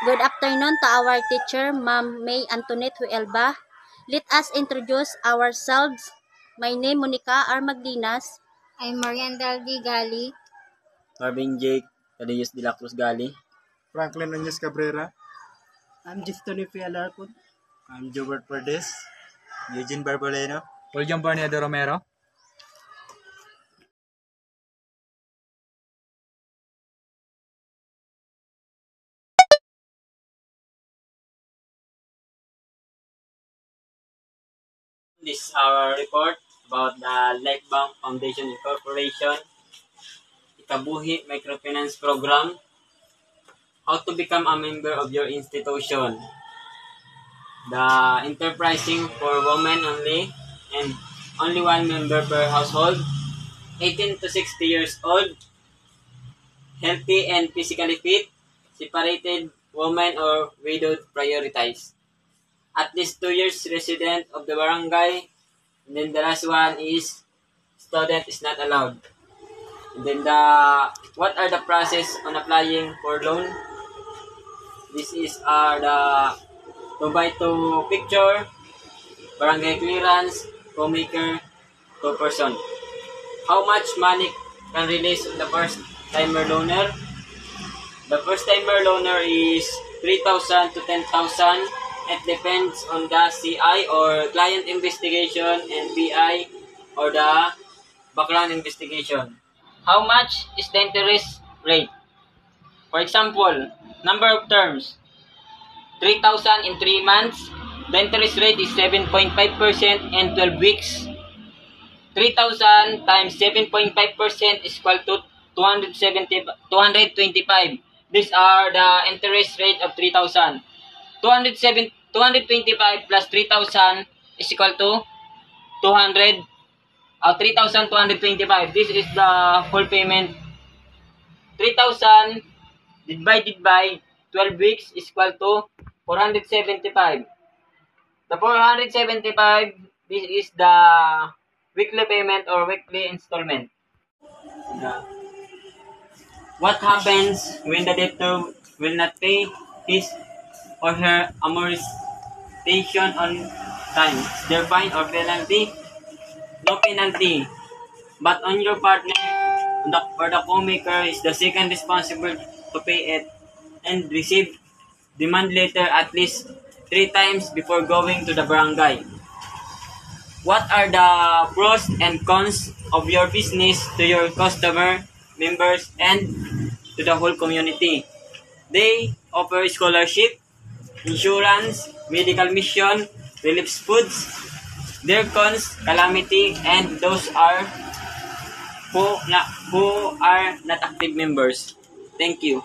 Good afternoon to our teacher, Ma'am May Antoinette Huelba. Let us introduce ourselves. My name Monica R. Magdinas. I'm Mariandal D. Gali. Marvin Jake Cadillos de la Cruz Gali. Franklin Nunez Cabrera. I'm Justoni Fialarcon. I'm Jobert Perdes. Eugene Barboleno. William Barneda Romero. This is our report about the Life Bank Foundation Incorporation, Ikabuhi Microfinance Program, how to become a member of your institution, the enterprising for women only, and only one member per household, 18 to 60 years old, healthy and physically fit, separated women or widowed prioritized. At least 2 years resident of the barangay. And then the last one is student is not allowed. And then what are the process on applying for loan? This is the provide to picture, barangay clearance, co-maker, co-person. How much money can release the first timer loaner? The first timer loaner is 3,000 to 10,000. It depends on the CI or client investigation and BI or the background investigation. How much is the interest rate? For example, number of terms, 3,000 in 3 months. The interest rate is 7.5% in 12 weeks. 3,000 times 7.5% is equal to 225. These are the interest rate of 3,000. 225 plus 3,000 is equal to 3,225. This is the full payment. 3,000 divided by 12 weeks is equal to 475. The 475, this is the weekly payment or weekly installment. What happens when the debtor will not pay his or her amortization on time? Is there fine or penalty? No penalty. But on your partner or the co-maker is the second responsible to pay it and receive demand letter at least 3 times before going to the barangay. What are the pros and cons of your business to your customer, members, and to the whole community? They offer scholarship, insurance, medical mission, relief foods. Their cons, calamity, and those are who are not active members. Thank you.